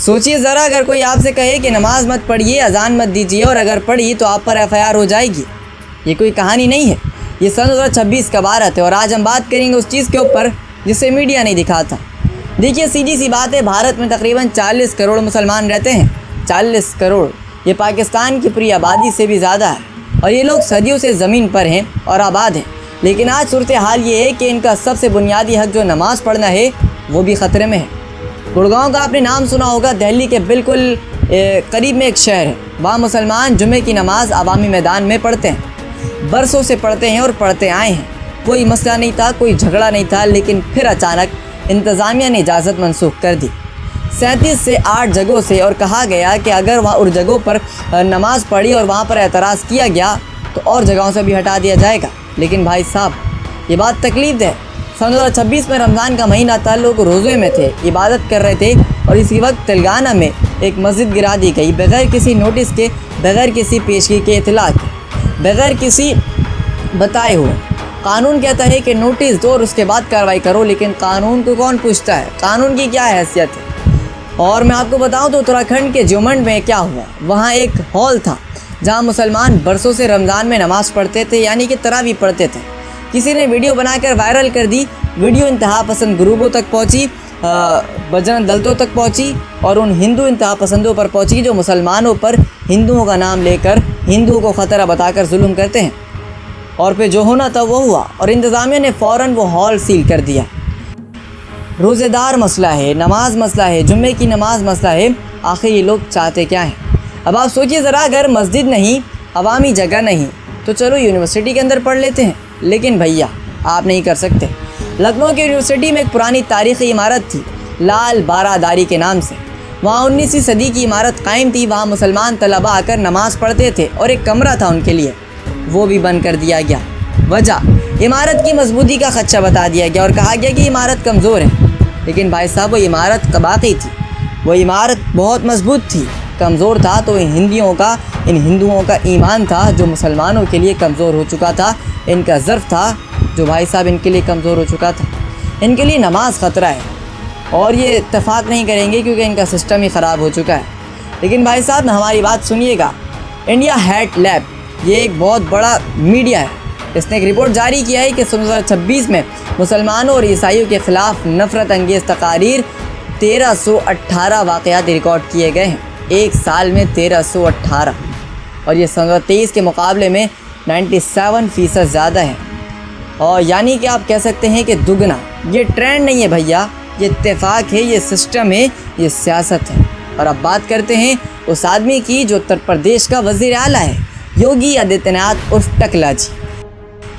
सोचिए ज़रा, अगर कोई आपसे कहे कि नमाज मत पढ़िए, अजान मत दीजिए और अगर पढ़ी तो आप पर FIR हो जाएगी। ये कोई कहानी नहीं है, ये सन 2026 का भारत है। और आज हम बात करेंगे उस चीज़ के ऊपर जिसे मीडिया नहीं दिखाता। देखिए, सीधी सी बात है, भारत में तकरीबन 40 करोड़ मुसलमान रहते हैं। 40 करोड़, ये पाकिस्तान की पूरी आबादी से भी ज़्यादा है। और ये लोग सदियों से ज़मीन पर हैं और आबाद हैं। लेकिन आज सूरत हाल ये है कि इनका सबसे बुनियादी हक़ जो नमाज़ पढ़ना है वो भी ख़तरे में है। गुड़गांव का आपने नाम सुना होगा, दिल्ली के बिल्कुल करीब में एक शहर है। वहाँ मुसलमान जुमे की नमाज़ अवामी मैदान में पढ़ते हैं, बरसों से पढ़ते हैं और पढ़ते आए हैं। कोई मसला नहीं था, कोई झगड़ा नहीं था, लेकिन फिर अचानक इंतज़ामिया ने इजाज़त मनसूख कर दी 37 से 8 जगहों से, और कहा गया कि अगर वहाँ उन जगहों पर नमाज़ पढ़ी और वहाँ पर एतराज़ किया गया तो और जगहों से भी हटा दिया जाएगा। लेकिन भाई साहब, ये बात तकलीफ है। सन 2026 में रमज़ान का महीना था, लोग रोज़े में थे, इबादत कर रहे थे, और इसी वक्त तेलंगाना में एक मस्जिद गिरा दी गई बग़ैर किसी नोटिस के, बग़ैर किसी पेशगी के, इत्तला के, बग़ैर किसी बताए हुए। कानून कहता है कि नोटिस दो और उसके बाद कार्रवाई करो, लेकिन कानून को कौन पूछता है? कानून की क्या हैसियत है? और मैं आपको बताऊं तो उत्तराखंड के जोमंड में क्या हुआ। वहाँ एक हॉल था जहाँ मुसलमान बरसों से रमज़ान में नमाज़ पढ़ते थे, यानी कि तरावी पढ़ते थे। किसी ने वीडियो बनाकर वायरल कर दी। वीडियो इंतहा पसंद ग्रुपों तक पहुँची, बजरंग दलों तक पहुँची और उन हिंदू इंतहा पसंदों पर पहुँची जो मुसलमानों पर हिंदुओं का नाम लेकर हिंदुओं को ख़तरा बताकर जुल्म करते हैं। और फिर जो होना था वो हुआ, और इंतज़ामिया ने फ़ौरन वो हॉल सील कर दिया। रोज़ेदार मसला है, नमाज मसला है, जुम्मे की नमाज मसला है, आखिर ये लोग चाहते क्या हैं? अब आप सोचिए ज़रा, अगर मस्जिद नहीं, अवामी जगह नहीं, तो चलो यूनिवर्सिटी के अंदर पढ़ लेते हैं। लेकिन भैया, आप नहीं कर सकते। लखनऊ की यूनिवर्सिटी में एक पुरानी तारीख़ी इमारत थी, लाल बारादारी के नाम से। वहाँ 19वीं सदी की इमारत कायम थी। वहाँ मुसलमान तलबा आकर नमाज़ पढ़ते थे और एक कमरा था उनके लिए, वो भी बंद कर दिया गया। वजह, इमारत की मजबूती का खदशा बता दिया गया और कहा गया कि इमारत कमज़ोर है। लेकिन भाई साहब, वो इमारत बाक़ी थी, वो इमारत बहुत मजबूत थी। कमज़ोर था तो इन हिंदुओं का ईमान था जो मुसलमानों के लिए कमज़ोर हो चुका था। इनका ज़र्फ़ था जो भाई साहब इनके लिए कमज़ोर हो चुका था। इनके लिए नमाज ख़तरा है और ये इत्तेफाक नहीं करेंगे क्योंकि इनका सिस्टम ही ख़राब हो चुका है। लेकिन भाई साहब, हमारी बात सुनिएगा। इंडिया हैट लैब, ये एक बहुत बड़ा मीडिया है। इसने एक रिपोर्ट जारी किया है कि 2026 में मुसलमानों और ईसाइयों के ख़िलाफ़ नफ़रत अंगेज़ तकारीर 1318 वाक़यात रिकॉर्ड किए गए हैं। एक साल में 1318, और ये 2023 के मुकाबले में 97% ज़्यादा है। और यानी कि आप कह सकते हैं कि दुगना। ये ट्रेंड नहीं है भैया, ये इत्तेफाक है, ये सिस्टम है, ये सियासत है। और अब बात करते हैं उस आदमी की जो उत्तर प्रदेश का वज़ीर आला है, योगी आदित्यनाथ उर्फ टकला जी।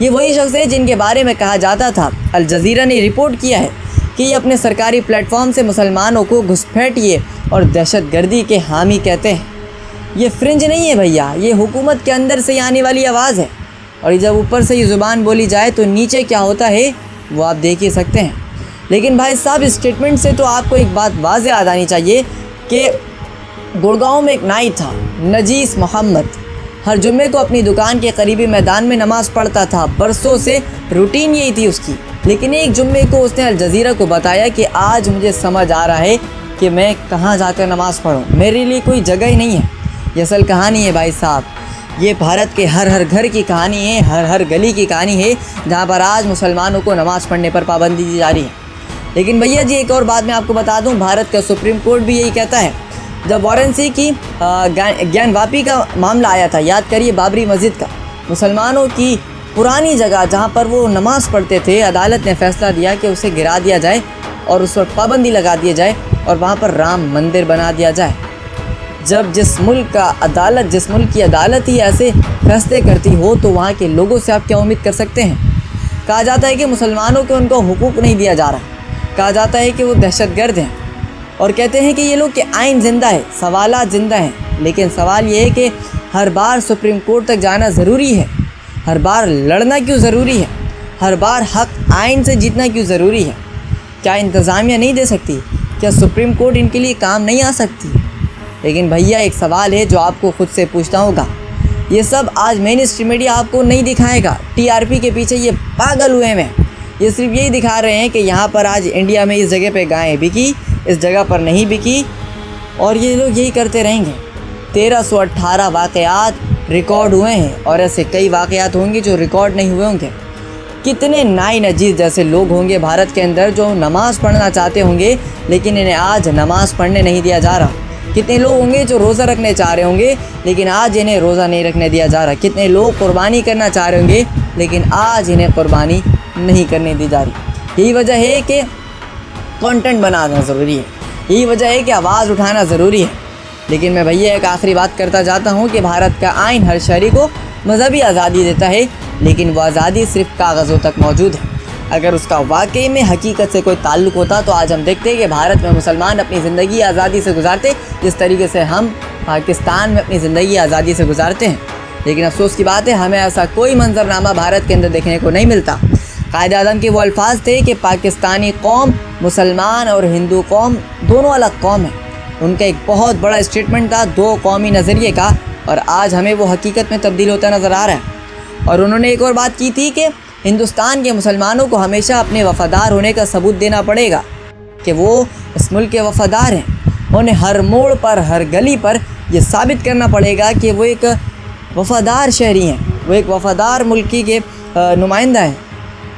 ये वही शख्स है जिनके बारे में कहा जाता था, अल जज़ीरा ने रिपोर्ट किया है कि ये अपने सरकारी प्लेटफॉर्म से मुसलमानों को घुसपैठिए और दहशतगर्दी के हामी कहते हैं। ये फ्रिंज नहीं है भैया, ये हुकूमत के अंदर से आने वाली आवाज़ है। और जब ऊपर से ये ज़ुबान बोली जाए तो नीचे क्या होता है वो आप देख ही सकते हैं। लेकिन भाई साहब, इस स्टेटमेंट से तो आपको एक बात वाज़ेह याद आनी चाहिए कि गुड़गांव में एक नाई था, नजीस मोहम्मद। हर जुम्मे को अपनी दुकान के करीबी मैदान में नमाज़ पढ़ता था। बरसों से रूटीन यही थी उसकी। लेकिन एक जुम्मे को उसने अल जज़ीरा को बताया कि आज मुझे समझ आ रहा है कि मैं कहाँ जाकर नमाज़ पढ़ूँ, मेरे लिए कोई जगह ही नहीं है। ये असल कहानी है भाई साहब, ये भारत के हर हर घर की कहानी है, हर हर गली की कहानी है, जहाँ पर आज मुसलमानों को नमाज़ पढ़ने पर पाबंदी दी जा रही है। लेकिन भैया जी, एक और बात मैं आपको बता दूँ, भारत का सुप्रीम कोर्ट भी यही कहता है। जब वाराणसी की ज्ञानवापी का मामला आया था, याद करिए, बाबरी मस्जिद का, मुसलमानों की पुरानी जगह जहाँ पर वो नमाज़ पढ़ते थे, अदालत ने फ़ैसला दिया कि उसे गिरा दिया जाए और उस पर पाबंदी लगा दी जाए और वहाँ पर राम मंदिर बना दिया जाए। जब जिस मुल्क की अदालत ही ऐसे फैसले करती हो तो वहाँ के लोगों से आप क्या उम्मीद कर सकते हैं? कहा जाता है कि मुसलमानों को उनको हुकूक नहीं दिया जा रहा, कहा जाता है कि वो दहशतगर्द हैं, और कहते हैं कि ये लोग के आइन ज़िंदा है, सवालात ज़िंदा हैं। लेकिन सवाल ये है कि हर बार सुप्रीम कोर्ट तक जाना ज़रूरी है? हर बार लड़ना क्यों ज़रूरी है? हर बार हक़ आइन से जीतना क्यों ज़रूरी है? क्या इंतज़ामिया नहीं दे सकती? क्या सुप्रीम कोर्ट इनके लिए काम नहीं आ सकती? लेकिन भैया, एक सवाल है जो आपको ख़ुद से पूछना होगा। ये सब आज मेन स्ट्रीम मीडिया आपको नहीं दिखाएगा। टीआरपी के पीछे ये पागल हुए हैं। ये सिर्फ यही दिखा रहे हैं कि यहाँ पर आज इंडिया में इस जगह पे गायें बिकी, इस जगह पर नहीं बिकी, اور یہ لوگ یہی کرتے رہیں گے۔ 1318 واقعات ریکارڈ ہوئے ہیں اور ایسے کئی واقعات ہوں گے جو ریکارڈ نہیں ہوئے ہوں گے۔ کتنے نائی نجیز جیسے لوگ ہوں گے بھارت کے اندر جو نماز پڑھنا چاہتے ہوں گے لیکن انہیں آج نماز پڑھنے نہیں دیا جا رہا۔ کتنے لوگ ہوں گے جو روزہ رکھنے چاہ رہے ہوں گے لیکن آج انہیں روزہ نہیں رکھنے دیا جا رہا۔ کتنے لوگ قربانی کرنا چاہ رہے ہوں گے لیکن آج انہیں قربانی نہیں کرنے دی جا رہی۔ یہی وجہ ہے کہ کنٹینٹ بنانا ضروری ہے، یہی وجہ ہے کہ آواز اٹھانا ضروری ہے۔ لیکن میں بھیا ایک آخری بات کرتا جاتا ہوں کہ بھارت کا آئین ہر شہری کو مذہبی آزادی دیتا ہے لیکن وہ آزادی صرف کاغذوں تک موجود ہے۔ اگر اس کا واقعی میں حقیقت سے کوئی تعلق ہوتا تو آج ہم دیکھتے کہ بھارت میں مسلمان اپنی زندگی آزادی سے گزارتے جس طریقے سے ہم پاکستان میں اپنی زندگی آزادی سے گزارتے ہیں۔ لیکن افسوس کی بات ہے ہمیں ایسا کوئی منظرنامہ بھارت کے اندر دیکھنے کو نہیں ملتا۔ قائد اعظم کے وہ الفاظ تھے کہ پاکستانی قوم مسلمان اور ہندو قوم دونوں الگ قوم ہیں۔ ان کا ایک بہت بڑا اسٹیٹمنٹ تھا دو قومی نظریے کا، اور آج ہمیں وہ حقیقت میں تبدیل ہوتا نظر آ رہا ہے۔ اور انہوں نے ایک اور بات کی تھی کہ ہندوستان کے مسلمانوں کو ہمیشہ اپنے وفادار ہونے کا ثبوت دینا پڑے گا کہ وہ اس ملک کے وفادار ہیں۔ انہیں ہر موڑ پر ہر گلی پر یہ ثابت کرنا پڑے گا کہ وہ ایک وفادار شہری ہیں، وہ ایک وفادار ملکی کے نمائندہ ہیں۔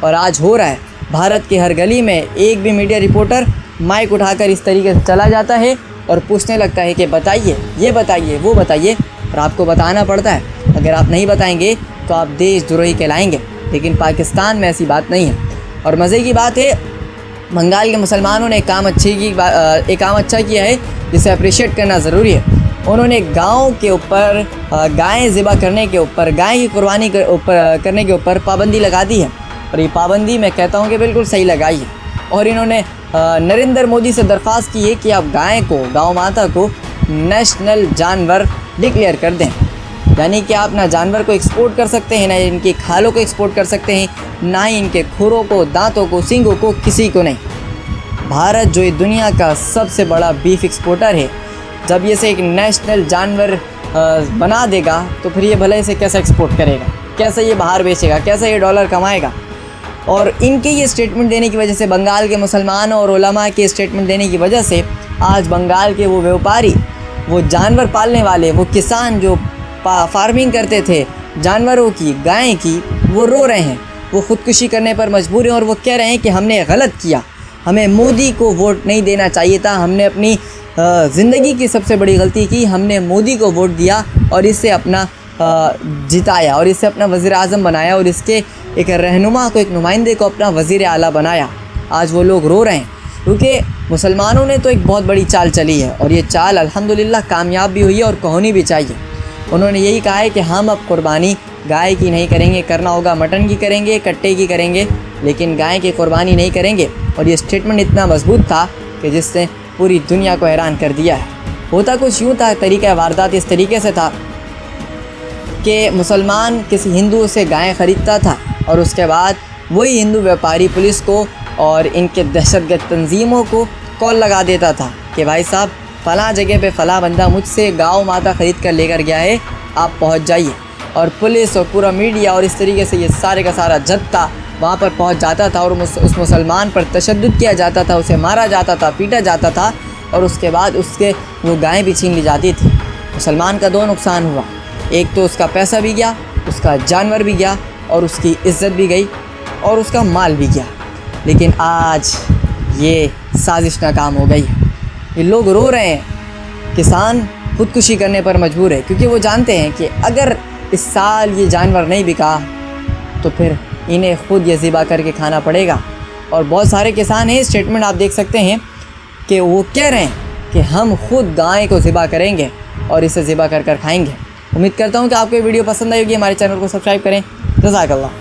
اور آج ہو رہا ہے، بھارت کی ہر گلی میں ایک بھی میڈیا رپورٹر مائک اٹھا کر اس طریقے سے چلا جاتا ہے اور پوچھنے لگتا ہے کہ بتائیے، یہ بتائیے، وہ بتائیے، اور آپ کو بتانا پڑتا ہے۔ اگر آپ نہیں بتائیں گے تو آپ دیش دروہی کہلائیں گے۔ لیکن پاکستان میں ایسی بات نہیں ہے۔ اور مزے کی بات ہے بنگال کے مسلمانوں نے ایک کام اچھا کیا ہے جسے اپریشیٹ کرنا ضروری ہے۔ انہوں نے گاؤں کے اوپر گائیں ذبح کرنے کے اوپر، گائے کی قربانی کرنے کے اوپر پابندی لگا دی ہے، اور یہ پابندی میں کہتا ہوں کہ بالکل صحیح لگائی ہے۔ اور انہوں نے نریندر مودی سے درخواست کی ہے کہ آپ گاؤں ماتا کو نیشنل جانور ڈکلیئر کر دیں، یعنی کہ آپ نہ جانور کو ایکسپورٹ کر سکتے ہیں، نہ ان کی کھالوں کو ایکسپورٹ کر سکتے ہیں، نہ ہی ان کے کھروں کو، دانتوں کو، سینگوں کو، کسی کو نہیں۔ بھارت جو دنیا کا سب سے بڑا بیف ایکسپورٹر ہے، جب یہ سے ایک نیشنل جانور بنا دے گا تو پھر یہ بھلے اسے کیسے ایکسپورٹ کرے گا، کیسے یہ باہر بیچے گا، کیسے یہ ڈالر کمائے گا۔ اور ان کے یہ اسٹیٹمنٹ دینے کی وجہ سے، بنگال کے مسلمانوں اور علماء کے اسٹیٹمنٹ دینے کی وجہ سے آج بنگال کے وہ بیوپاری، وہ جانور پالنے والے، وہ کسان جو فارمنگ کرتے تھے جانوروں کی، گائیں کی، وہ رو رہے ہیں، وہ خودکشی کرنے پر مجبور ہیں، اور وہ کہہ رہے ہیں کہ ہم نے غلط کیا، ہمیں مودی کو ووٹ نہیں دینا چاہیے تھا، ہم نے اپنی زندگی کی سب سے بڑی غلطی کی، ہم نے مودی کو ووٹ دیا اور اس سے اپنا جتایا، اور اس سے اپنا وزیر اعظم بنایا، اور اس کے ایک رہنما کو، ایک نمائندے کو اپنا وزیر اعلیٰ بنایا۔ آج وہ لوگ رو رہے ہیں کیونکہ مسلمانوں نے تو ایک بہت بڑی چال چلی ہے، اور یہ چال الحمدللہ کامیاب بھی ہوئی ہے اور ہونی بھی چاہیے۔ انہوں نے یہی کہا ہے کہ ہم اب قربانی گائے کی نہیں کریں گے، کرنا ہوگا مٹن کی کریں گے، کٹے کی کریں گے، لیکن گائے کی قربانی نہیں کریں گے۔ اور یہ اسٹیٹمنٹ اتنا مضبوط تھا کہ جس نے پوری دنیا کو حیران کر دیا ہے۔ ہوتا کچھ یوں تھا، طریقہ واردات اس طریقے سے تھا کہ مسلمان کسی ہندو سے گائیں خریدتا تھا، اور اس کے بعد وہی ہندو بیوپاری پولیس کو اور ان کے دہشت گرد تنظیموں کو کال لگا دیتا تھا کہ بھائی صاحب فلاں جگہ پہ فلاں بندہ مجھ سے گاؤں ماتا خرید کر لے کر گیا ہے، آپ پہنچ جائیے۔ اور پولیس اور پورا میڈیا اور اس طریقے سے یہ سارے کا سارا جتھا وہاں پر پہنچ جاتا تھا، اور اس مسلمان پر تشدد کیا جاتا تھا، اسے مارا جاتا تھا، پیٹا جاتا تھا، اور اس کے بعد اس کے وہ گائیں بھی چھین لی جاتی تھی۔ مسلمان کا دو نقصان ہوا، ایک تو اس کا پیسہ بھی گیا، اس کا جانور بھی گیا، اور اس کی عزت بھی گئی، اور اس کا مال بھی گیا۔ لیکن آج یہ سازش ناکام ہو گئی ہے۔ یہ لوگ رو رہے ہیں، کسان خودکشی کرنے پر مجبور ہے، کیونکہ وہ جانتے ہیں کہ اگر اس سال یہ جانور نہیں بکا تو پھر انہیں خود یہ ذبح کر کے کھانا پڑے گا۔ اور بہت سارے کسان ہیں، اسٹیٹمنٹ آپ دیکھ سکتے ہیں کہ وہ کہہ رہے ہیں کہ ہم خود گائے کو ذبح کریں گے اور اسے ذبح کر کر کھائیں گے۔ امید کرتا ہوں کہ آپ کو یہ ویڈیو پسند آئی ہوگی۔ ہمارے چینل کو سبسکرائب کریں۔ جزاک اللہ۔